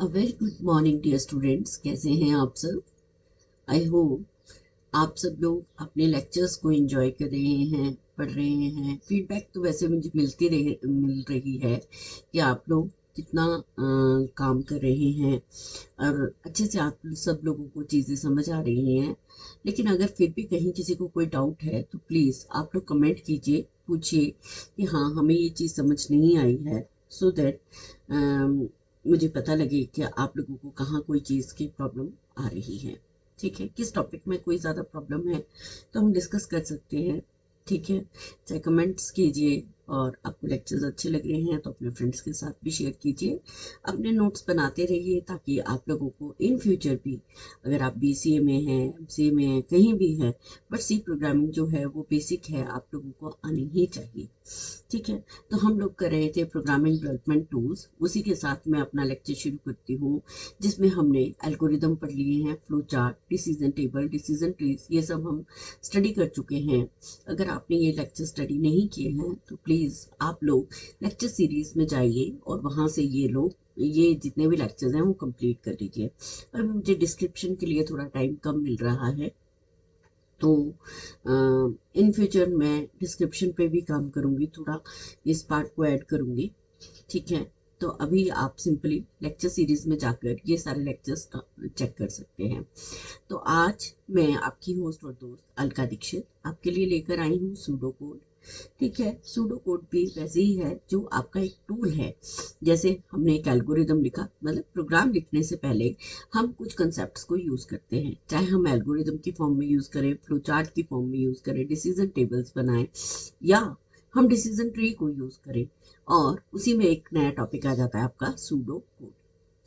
अ very good morning dear students, कैसे हैं आप सब। आई होप आप सब लोग अपने लेक्चर्स को एंजॉय कर रहे हैं, पढ़ रहे हैं। फीडबैक तो वैसे मुझे मिल रही है कि आप लोग कितना काम कर रहे हैं और अच्छे से आप सब लोगों को चीज़ें समझ आ रही हैं। लेकिन अगर फिर भी कहीं किसी को कोई डाउट है तो प्लीज़ आप लोग कमेंट कीजिए, पूछिए कि हाँ हमें ये चीज़ समझ नहीं आई है, सो दैट मुझे पता लगे कि आप लोगों को कहाँ कोई चीज़ की प्रॉब्लम आ रही है। ठीक है, किस टॉपिक में कोई ज़्यादा प्रॉब्लम है तो हम डिस्कस कर सकते हैं। ठीक है, चाहे कमेंट्स कीजिए, और आपको लेक्चर्स अच्छे लग रहे हैं तो अपने फ्रेंड्स के साथ भी शेयर कीजिए। अपने नोट्स बनाते रहिए ताकि आप लोगों को इन फ्यूचर भी, अगर आप बीसीए में हैं, एमसीए में हैं, कहीं भी है, बट सी प्रोग्रामिंग जो है वो बेसिक है, आप लोगों को आनी ही चाहिए। ठीक है, तो हम लोग कर रहे थे प्रोग्रामिंग डेवलपमेंट टूल्स, उसी के साथ मैं अपना लेक्चर शुरू करती हूँ, जिसमें हमने एल्गोरिदम पढ़ लिए हैं, flow chart, decision table, decision trees, ये सब हम स्टडी कर चुके हैं। अगर आपने ये लेक्चर स्टडी नहीं किए हैं तो प्लीज़ आप लोग लेक्चर सीरीज में जाइए और वहाँ से ये जितने भी लेक्चर्स हैं वो कंप्लीट कर लीजिए। और मुझे डिस्क्रिप्शन के लिए थोड़ा टाइम कम मिल रहा है, तो इन फ्यूचर मैं डिस्क्रिप्शन पे भी काम करूँगी, थोड़ा इस पार्ट को ऐड करूँगी। ठीक है, तो अभी आप सिंपली लेक्चर सीरीज में जाकर ये सारे लेक्चर्स चेक कर सकते हैं। तो आज मैं आपकी होस्ट और दोस्त अलका दीक्षित आपके लिए लेकर आई हूँ सूडो कोड। ठीक है, सूडो कोड भी वैसे ही है जो आपका एक टूल है। जैसे हमने एक एल्गोरिदम लिखा, मतलब प्रोग्राम लिखने से पहले हम कुछ कंसेप्ट्स को यूज करते हैं, चाहे हम एल्गोरिदम की फॉर्म में यूज करें, फ्लो चार्ट की फॉर्म में यूज करें, डिसीजन टेबल्स बनाएं, या हम डिसीजन ट्री को यूज करें, और उसी में एक नया टॉपिक आ जाता है आपका सूडो कोड।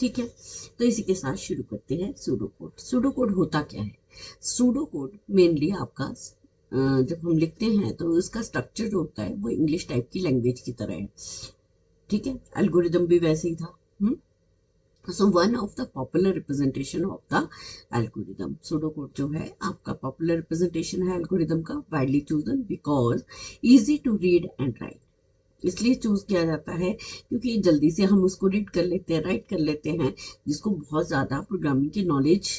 ठीक है, तो इसी के साथ शुरू करते हैं सूडो कोड। सूडो कोड होता क्या है? सूडो कोड मेनली आपका जब हम लिखते हैं तो उसका स्ट्रक्चर जो होता है वो इंग्लिश टाइप की लैंग्वेज की तरह है। ठीक है, एल्गोरिदम भी वैसे ही था। So one of the popular representation of the algorithm, pseudocode जो है आपका पॉपुलर रिप्रेजेंटेशन है एल्गोरिदम का, widely chosen because easy to read and write. इसलिए चूज किया जाता है क्योंकि जल्दी से हम उसको रीड कर लेते हैं, राइट कर लेते हैं। जिसको बहुत ज़्यादा प्रोग्रामिंग की नॉलेज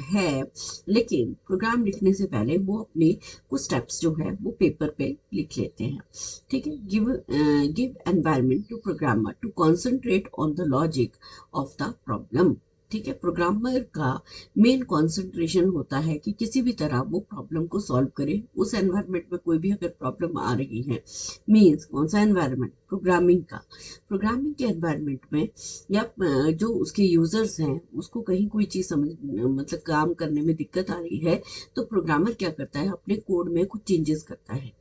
है, लेकिन प्रोग्राम लिखने से पहले वो अपने कुछ स्टेप्स जो है वो पेपर पे लिख लेते हैं। ठीक है, give environment to programmer to concentrate on the logic of the problem. ठीक है, प्रोग्रामर का मेन कंसंट्रेशन होता है कि किसी भी तरह वो प्रॉब्लम को सॉल्व करे। उस एनवायरनमेंट में कोई भी अगर प्रॉब्लम आ रही है, मीन्स कौन सा एनवायरनमेंट? प्रोग्रामिंग का। प्रोग्रामिंग के एनवायरनमेंट में या जो उसके यूजर्स हैं उसको कहीं कोई चीज़ समझ, मतलब काम करने में दिक्कत आ रही है, तो प्रोग्रामर क्या करता है? अपने कोड में कुछ चेंजेस करता है।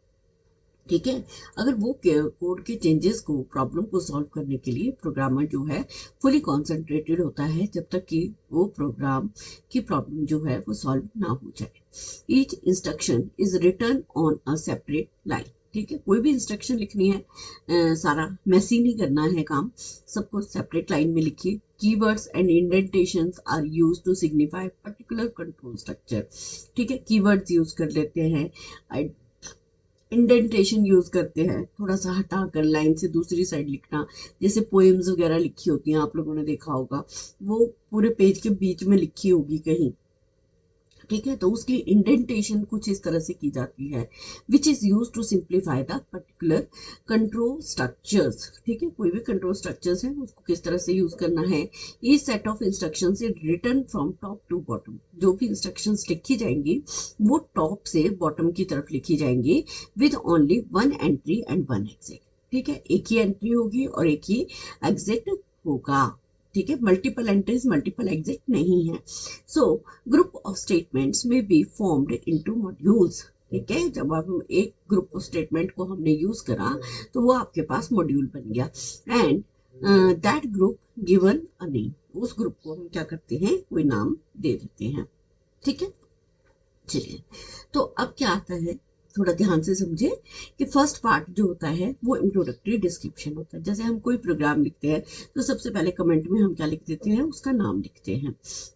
ठीक है, अगर वो कोड के चेंजेस को, प्रॉब्लम को सॉल्व करने के लिए प्रोग्रामर जो है फुली कॉन्सेंट्रेटेड होता है जब तक कि वो प्रोग्राम की प्रॉब्लम जो है वो सॉल्व ना हो जाए। Each instruction is return on a separate line. ठीक है, कोई भी इंस्ट्रक्शन लिखनी है, सारा मैसी नहीं करना है काम, सबको सेपरेट लाइन में लिखिए। Keywords and indentations are used to signify particular control structure. ठीक है, कीवर्ड्स यूज कर लेते हैं, इंडेंटेशन यूज करते हैं, थोड़ा सा हटाकर लाइन से दूसरी साइड लिखना। जैसे पोएम्स वगैरह लिखी होती हैं, आप लोगों ने देखा होगा, वो पूरे पेज के बीच में लिखी होगी कहीं। ठीक है, तो उसकी इंडेंटेशन कुछ इस तरह से की जाती है, which is use to simplify the particular control structures. ठीक है, कोई भी कंट्रोल स्ट्रक्चर्स है उसको किस तरह से यूज करना है। ये set of instructions is written from top to bottom. जो भी इंस्ट्रक्शंस लिखी जाएंगी वो टॉप से बॉटम की तरफ लिखी जाएंगी, with only one entry and one exit. ठीक है, एक ही एंट्री होगी और एक ही एग्जिट होगा। ठीक है, मल्टीपल एंट्रीज मल्टीपल एग्जिट नहीं है। सो ग्रुप ऑफ स्टेटमेंट्स में बी फॉर्म्ड इनटू मॉड्यूल्स। ठीक है, जब हम एक ग्रुप ऑफ स्टेटमेंट को हमने यूज करा तो वो आपके पास मॉड्यूल बन गया, and that group given a name. उस ग्रुप को हम क्या करते हैं? कोई नाम दे देते हैं। ठीक है, चलिए, तो अब क्या आता है, थोड़ा ध्यान से समझे कि फर्स्ट पार्ट जो होता है वो इंट्रोडक्टरी डिस्क्रिप्शन होता है। जैसे हम कोई प्रोग्राम लिखते हैं तो सबसे पहले कमेंट में हम क्या लिख देते हैं? उसका नाम लिखते हैं।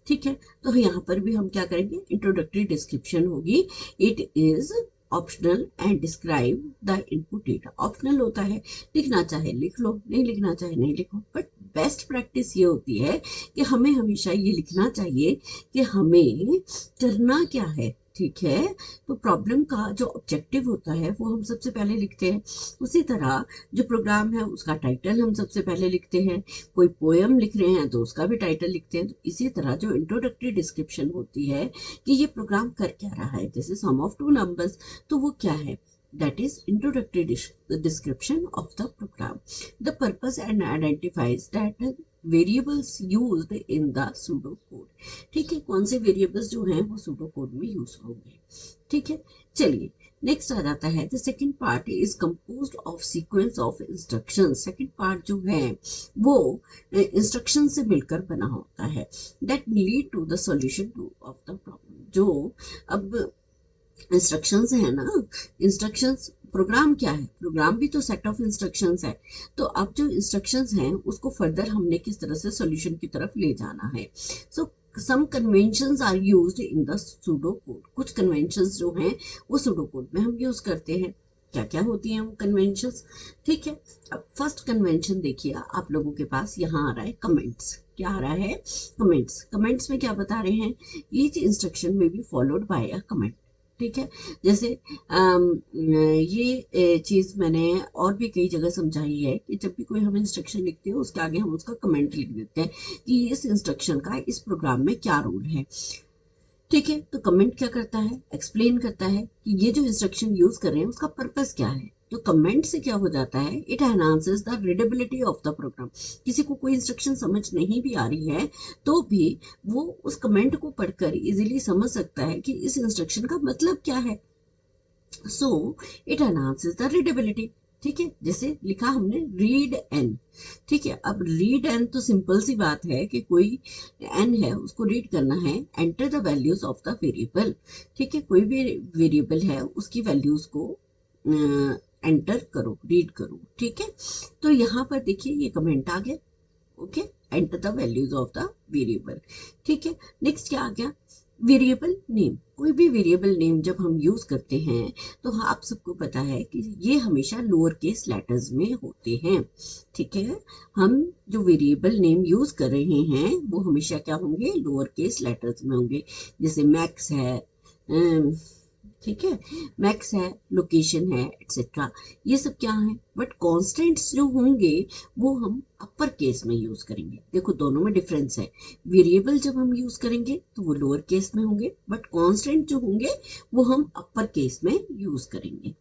ठीक है, तो यहाँ पर भी हम क्या करेंगे? इंट्रोडक्टरी डिस्क्रिप्शन होगी। It is optional and describe the input data. Optional होता है, लिखना चाहे लिख लो, नहीं लिखना चाहे नहीं लिखो, बट बेस्ट प्रैक्टिस ये होती है कि हमें हमेशा ये लिखना चाहिए कि हमें करना क्या है। ठीक है, तो प्रॉब्लम का जो ऑब्जेक्टिव होता है वो हम सबसे पहले लिखते हैं। उसी तरह जो प्रोग्राम है उसका टाइटल हम सबसे पहले लिखते हैं। कोई पोएम लिख रहे हैं तो उसका भी टाइटल लिखते हैं। तो इसी तरह जो इंट्रोडक्टरी डिस्क्रिप्शन होती है कि ये प्रोग्राम कर क्या रहा है, जैसे सम ऑफ टू नंबर्स, तो वो क्या है, that is introductory description of the program. The purpose and identifies that variables used in the pseudocode. ठीक है, कौन से वेरिएबल्स जो हैं वो pseudocode में यूज होंगे। ठीक है, चलिए नेक्स्ट आ जाता है the second part is composed of sequence of instruction. Second part जो है वो इंस्ट्रक्शन से मिलकर बना होता है that lead to the solution of the problem. जो अब इंस्ट्रक्शंस है ना, इंस्ट्रक्शंस, प्रोग्राम क्या है, प्रोग्राम भी तो सेट ऑफ इंस्ट्रक्शंस है। तो अब जो इंस्ट्रक्शंस हैं उसको फर्दर हमने किस तरह से सॉल्यूशन की तरफ ले जाना है। So some conventions are used in the pseudo code. कुछ कन्वेंशंस जो हैं वो सूडो कोड में हम यूज करते हैं। क्या क्या होती हैं वो कन्वेंशंस, ठीक है। अब फर्स्ट कन्वेंशन देखिए आप लोगों के पास यहाँ आ रहा है कमेंट्स। क्या आ रहा है, कमेंट्स। कमेंट्स में क्या बता रहे हैं, ईच इंस्ट्रक्शन में be followed by a comment. ठीक है, जैसे ये चीज मैंने और भी कई जगह समझाई है कि जब भी कोई हम इंस्ट्रक्शन लिखते हैं उसके आगे हम उसका कमेंट लिख देते हैं कि इस इंस्ट्रक्शन का इस प्रोग्राम में क्या रोल है। ठीक है, तो कमेंट क्या करता है, एक्सप्लेन करता है कि ये जो इंस्ट्रक्शन यूज कर रहे हैं उसका पर्पस क्या है। तो कमेंट से क्या हो जाता है, it enhances the readability of the program. किसी को कोई इंस्ट्रक्शन समझ नहीं भी आ रही है तो भी वो उस कमेंट को पढ़कर इजीली समझ सकता है कि इस इंस्ट्रक्शन का मतलब क्या है। So it enhances the readability. ठीक है, जैसे लिखा हमने रीड एन। ठीक है, अब रीड एन तो सिंपल सी बात है कि कोई एन है उसको रीड करना है, enter the values of the variable. ठीक है, कोई भी वेरिएबल है उसकी वैल्यूज को एंटर करो, रीड करो। ठीक है, तो यहाँ पर देखिए ये कमेंट आ गया, okay, enter the values of the variable. ठीक है, नेक्स्ट क्या आ गया, वेरिएबल नेम। कोई भी वेरिएबल नेम जब हम यूज करते हैं तो आप सबको पता है कि ये हमेशा लोअर केस लेटर्स में होते हैं। ठीक है, हम जो वेरिएबल नेम यूज कर रहे हैं वो हमेशा क्या होंगे, लोअर केस लेटर्स में होंगे। जैसे मैक्स है, ठीक है, मैक्स है, लोकेशन है, एक्सेट्रा, ये सब क्या है, बट कॉन्स्टेंट्स जो होंगे वो हम अपर केस में यूज करेंगे। देखो दोनों में डिफरेंस है, वेरिएबल जब हम यूज करेंगे तो वो लोअर केस में होंगे, बट कॉन्स्टेंट जो होंगे वो हम अपर केस में यूज करेंगे।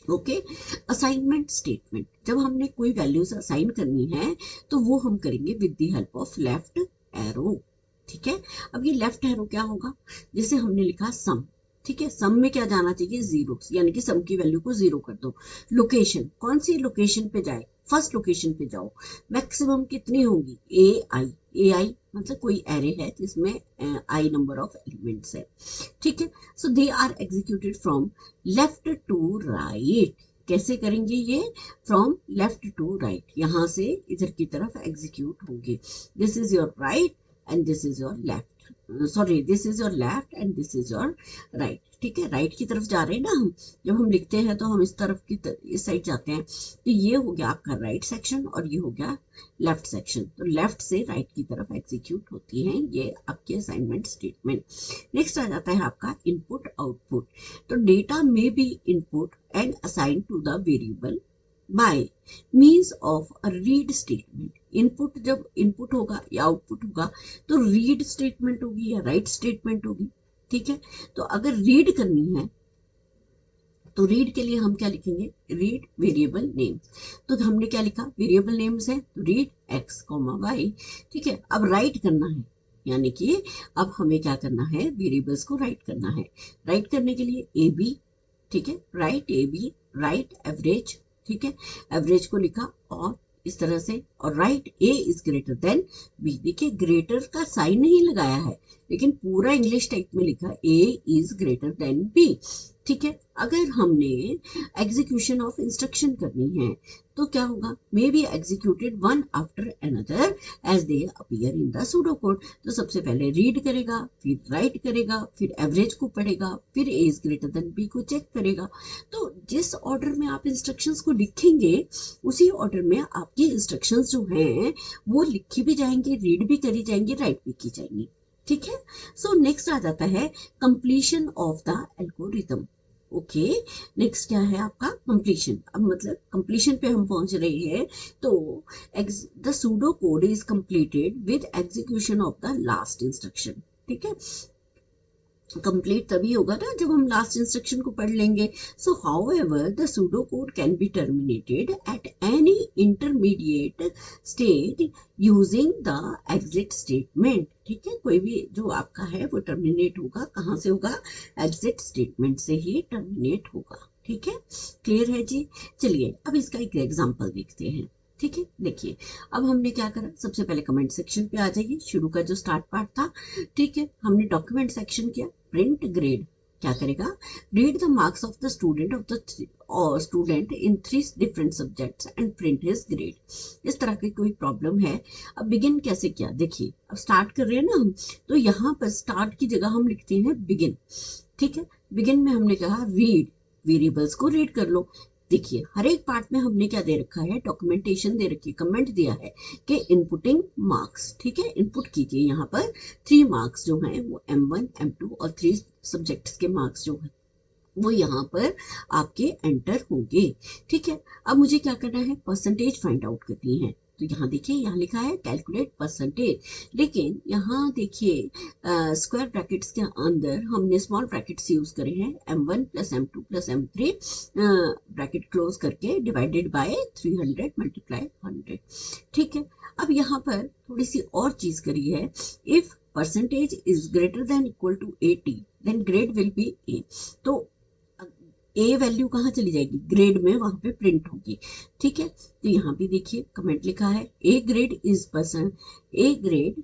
ओके, असाइनमेंट स्टेटमेंट, जब हमने कोई वैल्यूज असाइन करनी है तो वो हम करेंगे with the help of left arrow. ठीक है, अब ये लेफ्ट एरो क्या होगा, जैसे हमने लिखा सम। ठीक है, सम में क्या जाना चाहिए, जीरो, यानी कि सम की वैल्यू को जीरो कर दो। लोकेशन, कौन सी लोकेशन पे जाए, फर्स्ट लोकेशन पे जाओ। मैक्सिमम कितनी होंगी, ए आई मतलब कोई एरे है जिसमें आई नंबर ऑफ एलिमेंट्स है। ठीक है, so they are executed from left to right. कैसे करेंगे ये, फ्रॉम लेफ्ट टू राइट, यहां से इधर की तरफ एग्जीक्यूट होंगे। This is your right and this is your left, sorry this is your left and this is your right. ठीक है, राइट की तरफ जा रहे हैं ना हम, जब हम लिखते हैं तो हम इस तरफ की इस साइड जाते हैं। तो ये हो गया आपका राइट सेक्शन और ये हो गया लेफ्ट सेक्शन। तो लेफ्ट से राइट की तरफ एग्जीक्यूट होती हैं ये आपके असाइनमेंट स्टेटमेंट। नेक्स्ट आ जाता है आपका इनपुट आउटपुट। तो डेटा में be input and assign to the variable by means of a read statement. Input जब इनपुट होगा या आउटपुट होगा तो रीड स्टेटमेंट होगी या राइट स्टेटमेंट होगी। ठीक है, तो अगर रीड करनी है तो रीड के लिए हम क्या लिखेंगे, रीड वेरिएबल नेम। तो हमने क्या लिखा, वेरिएबल नेम्स है तो रीड एक्स कॉमा वाई। ठीक है, अब राइट करना है, यानी कि अब हमें क्या करना है, वेरिएबल्स को राइट करना है। राइट करने के लिए ए बी, ठीक है, write A B, write average. ठीक है, एवरेज को लिखा और इस तरह से, और write A is greater than B. देखिए ग्रेटर का साइन नहीं लगाया है लेकिन पूरा इंग्लिश टाइप में लिखा A is greater than B. ठीक है। अगर हमने एग्जीक्यूशन ऑफ इंस्ट्रक्शन करनी है तो क्या होगा, may be executed one after another as they appear in the pseudo code. तो सबसे पहले रीड करेगा, फिर राइट करेगा, फिर एवरेज को पढ़ेगा, फिर ए इज ग्रेटर देन बी को चेक करेगा। तो जिस ऑर्डर में आप इंस्ट्रक्शंस को लिखेंगे उसी ऑर्डर में आपकी इंस्ट्रक्शंस जो हैं वो लिखी भी जाएंगे, रीड भी करी जाएंगी, राइट भी की जाएंगी। ठीक है। सो नेक्स्ट आ जाता है completion of the algorithm. Okay, next क्या है आपका कंप्लीशन। अब मतलब कंप्लीशन पे हम पहुंच रहे हैं। तो the pseudo code is completed with execution of the last instruction. ठीक है, कंप्लीट तभी होगा ना जब हम लास्ट इंस्ट्रक्शन को पढ़ लेंगे। So how ever the pseudo code can be terminated at any intermediate state using the exit statement. ठीक है, कोई भी जो आपका है वो टर्मिनेट होगा, कहाँ से होगा, एग्जिट स्टेटमेंट से ही टर्मिनेट होगा। ठीक है, क्लियर है जी। चलिए अब इसका एक एग्जांपल देखते हैं। ठीक है, देखिए अब हमने क्या करा, सबसे पहले कमेंट सेक्शन पे आ जाइए, शुरू का जो स्टार्ट पार्ट था। ठीक है, हमने डॉक्यूमेंट सेक्शन किया, प्रिंट ग्रेड क्या करेगा, read the marks of the student student in 3 different subjects and print his grade. इस तरह की कोई प्रॉब्लम है। अब बिगिन कैसे किया, देखिए अब स्टार्ट कर रहे हैं ना हम, तो यहाँ पर स्टार्ट की जगह हम लिखते हैं बिगिन। ठीक है, बिगिन में हमने कहा रीड, वेरिएबल्स को रीड कर लो। देखिए हर एक पार्ट में हमने क्या दे रखा है, डॉक्यूमेंटेशन दे रखी है, कमेंट दिया है कि इनपुटिंग मार्क्स। ठीक है, इनपुट कीजिए यहाँ पर 3 मार्क्स जो हैं वो M1 M2 और 3 सब्जेक्ट्स के मार्क्स जो हैं वो यहाँ पर आपके एंटर होंगे। ठीक है, अब मुझे क्या करना है, परसेंटेज फाइंड आउट करनी है। तो यहाँ देखिए, यहाँ लिखा है कैलकुलेट परसेंटेज, लेकिन यहाँ देखिए स्क्वायर ब्रैकेट्स के अंदर हमने स्मॉल ब्रैकेट्स यूज करे हैं, M1 plus M2 plus M3 bracket close करके डिवाइडेड बाय 300 मल्टीप्लाई 100। ठीक है, अब यहाँ पर थोड़ी सी और चीज करी है, if percentage is greater than equal to 80 then grade will be A. तो ए वैल्यू कहाँ चली जाएगी, ग्रेड में, वहां पे प्रिंट होगी। ठीक है, तो यहाँ भी देखिए कमेंट लिखा है A grade is A grade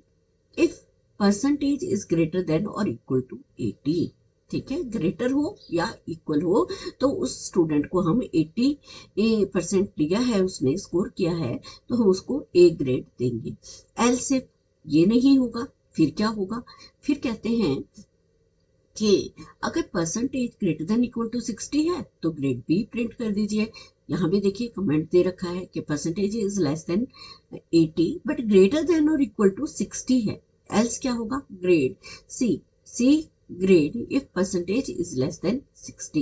if percentage is greater than और इक्वल टू 80। ठीक है, ग्रेटर हो या इक्वल हो तो उस स्टूडेंट को हम 80% लिया है, उसने स्कोर किया है, तो हम उसको ए ग्रेड देंगे। एल्स इफ ये नहीं होगा फिर क्या होगा, फिर कहते हैं कि अगर percentage greater than equal to 60 है तो ग्रेड बी प्रिंट कर दीजिए। यहाँ भी देखिए कमेंट दे रखा है कि percentage is less than 80 but greater than और इक्वल टू 60 है, एल्स क्या होगा, grade C grade if percentage is less than 60।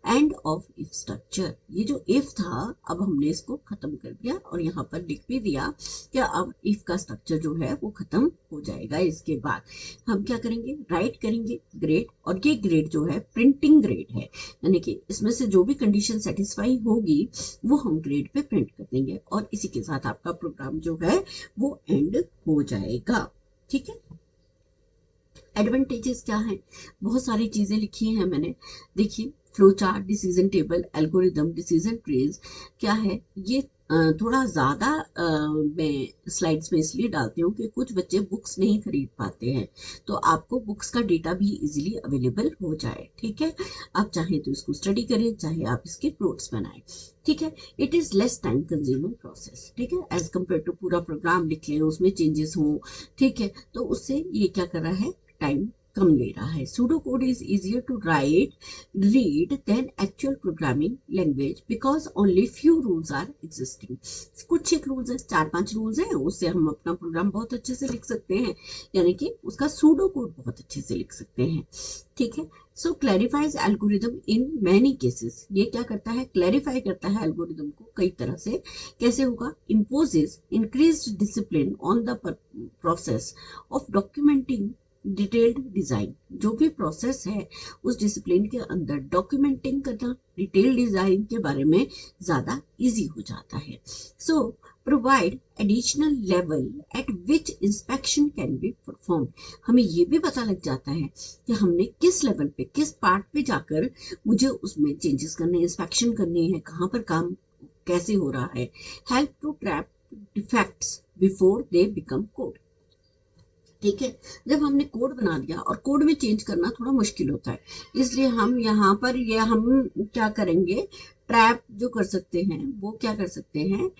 End of if structure, ये जो इफ था अब हमने इसको खत्म कर दिया और यहाँ पर लिख भी दिया कि अब इफ का स्ट्रक्चर जो है वो खत्म हो जाएगा। इसके बाद हम क्या करेंगे, राइट करेंगे ग्रेड, और ये ग्रेड जो है प्रिंटिंग ग्रेड है, यानी कि इसमें से जो भी कंडीशन सेटिस्फाई होगी वो हम ग्रेड पे प्रिंट कर देंगे, और इसी के साथ आपका प्रोग्राम जो है वो एंड हो जाएगा। ठीक है, एडवांटेजेस क्या है, बहुत सारी चीजें लिखी हैं मैंने। देखिए flow chart, decision table, algorithm, decision trees क्या है, ये थोड़ा ज्यादा मैं स्लाइड्स में इसलिए डालती हूँ कि कुछ बच्चे बुक्स नहीं खरीद पाते हैं, तो आपको बुक्स का डेटा भी इजीली अवेलेबल हो जाए। ठीक है, आप चाहें तो इसको स्टडी करें, चाहे आप इसके नोट्स बनाएं। ठीक है, it is less time consuming process. ठीक है, एज कम्पेयर टू पूरा प्रोग्राम लिख लें, उसमें चेंजेस हों, ठीक है, तो उससे ये क्या कर रहा है, टाइम कम ले रहा है। Pseudo code is easier to write read than actual programming language because only few rules are existing. कुछ एक रूल्स है, 4-5 रूल्स हैं, उससे हम अपना प्रोग्राम बहुत अच्छे से लिख सकते हैं, यानी कि उसका सूडो कोड बहुत अच्छे से लिख सकते हैं। ठीक है, so clarifies algorithm in many cases, ये क्या करता है, क्लैरिफाई करता है एल्गोरिदम को कई तरह से। कैसे होगा, imposes increased discipline on the process of documenting detailed design. जो भी प्रोसेस है उस डिसिप्लिन के अंदर डॉक्यूमेंटिंग करना, डिटेल डिजाइन के बारे में ज्यादा इजी हो जाता है। So provide additional level at which inspection can be perform, हमें ये भी पता लग जाता है कि हमने किस लेवल पे, किस पार्ट पे जाकर मुझे उसमें चेंजेस करने, इंस्पेक्शन करनी है, कहाँ पर काम कैसे हो रहा है। Help to trap defects before they become code, ठीक है। जब हमने कोड बना दिया और कोड में चेंज करना थोड़ा मुश्किल होता है, इसलिए हम यहाँ पर ये हम क्या करेंगे, ट्रैप जो कर सकते हैं वो क्या कर सकते हैं,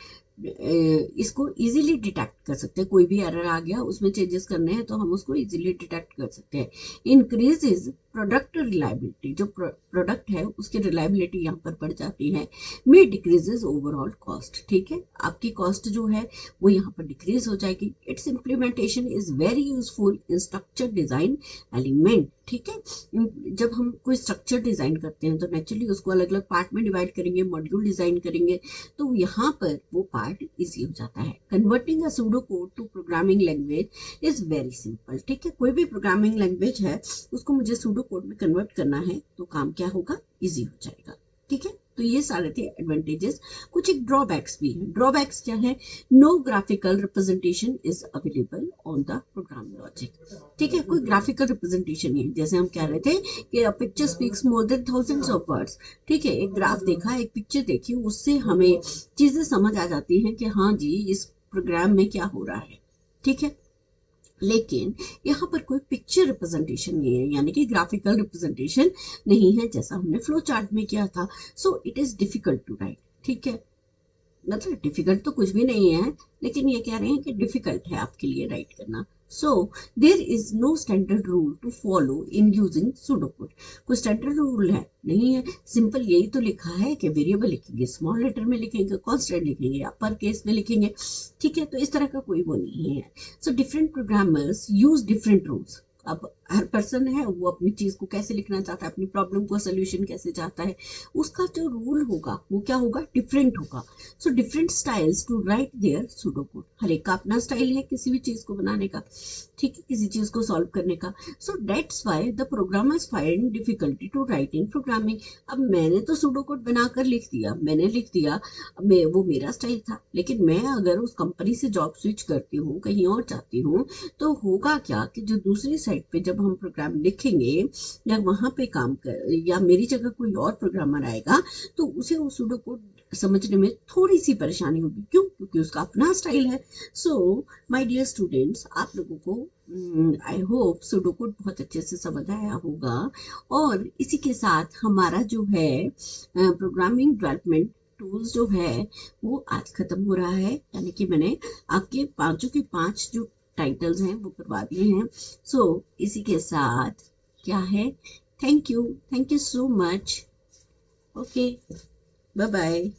इसको इजीली डिटेक्ट कर सकते हैं। कोई भी एरर आ गया उसमें चेंजेस करने हैं तो हम उसको इजीली डिटेक्ट कर सकते हैं। इंक्रीजेज प्रोडक्ट रिलायबिलिटी, जो प्रोडक्ट है उसकी रिलायबिलिटी यहाँ पर बढ़ जाती है। मे डिक्रीजेज ओवरऑल कॉस्ट, ठीक है, आपकी कॉस्ट जो है वो यहाँ पर डिक्रीज हो जाएगी। It's implementation is very useful in structure design element, ठीक है। जब हम कोई स्ट्रक्चर डिजाइन करते हैं तो नेचुरली उसको अलग अलग पार्ट में डिवाइड करेंगे, मॉड्यूल डिजाइन करेंगे, तो यहाँ पर वो पार्ट इजी हो जाता है। Converting a pseudo code to programming language is very simple, ठीक है। कोई भी प्रोग्रामिंग लैंग्वेज है उसको मुझे सूडो कोड में कन्वर्ट करना है तो काम क्या होगा, इजी हो जाएगा, ठीक है। तो ये सारे थे एडवांटेजेस। कुछ एक ड्रॉबैक्स भी हैं। ड्रॉबैक्स क्या है, no graphical representation is available on the program logic, ठीक है। कोई ग्राफिकल रिप्रेजेंटेशन नहीं है। जैसे हम कह रहे थे कि a picture speaks more than thousands of words, ठीक है। एक ग्राफ देखा, एक पिक्चर देखी, उससे हमें चीजें समझ आ जाती हैं कि हाँ जी इस प्रोग्राम में क्या हो रहा है, ठीक है। लेकिन यहाँ पर कोई पिक्चर रिप्रेजेंटेशन नहीं है, यानी कि ग्राफिकल रिप्रेजेंटेशन नहीं है जैसा हमने फ्लो चार्ट में किया था। So it is difficult to write, ठीक है। मतलब डिफिकल्ट तो कुछ भी नहीं है, लेकिन ये कह रहे हैं कि डिफिकल्ट है आपके लिए राइट करना। So there is no standard rule to follow in using sudocode. कोई स्टैंडर्ड रूल है नहीं है, सिंपल यही तो लिखा है कि वेरिएबल लिखेंगे स्मॉल लेटर में, लिखेंगे कॉन्स्टेंट लिखेंगे अपर केस में लिखेंगे, ठीक है। तो इस तरह का कोई वो नहीं है। So different programmers use different rules. अब हर पर्सन है वो अपनी चीज को कैसे लिखना चाहता है, अपनी प्रॉब्लम को सोल्यूशन कैसे चाहता है, उसका जो रूल होगा वो क्या होगा, डिफरेंट होगा। So different styles to write their pseudocode. हर एक का अपना स्टाइल है किसी भी चीज को बनाने का, ठीक है, किसी चीज को सॉल्व करने का। So that's why the programmers find difficulty to write in programming. अब मैंने तो सुडोकोड बनाकर लिख दिया, मैंने लिख दिया, मैं वो मेरा स्टाइल था, लेकिन मैं अगर उस कंपनी से जॉब स्विच करती हूँ, कहीं और जाती हूँ, तो होगा क्या कि जो दूसरी साइड पे जब हम प्रोग्राम लिखेंगे या वहां पे काम कर या मेरी जगह कोई और प्रोग्रामर आएगा तो उसे वो सुडोकोड समझने में थोड़ी सी परेशानी होगी। क्यों? क्योंकि उसका अपना स्टाइल है। सो माय डियर स्टूडेंट्स, आप लोगों को आई होप सुडोकोड बहुत अच्छे से समझ आया होगा। और इसी के साथ हमारा जो है प्रोग्रामिंग डेवलपमेंट टूल्स जो है वो आज खत्म हो रहा है, यानी कि मैंने आपके पांचों के पांच जो टाइटल्स हैं वो करवा दिए हैं। सो इसी के साथ क्या है, thank you so much, okay, bye bye.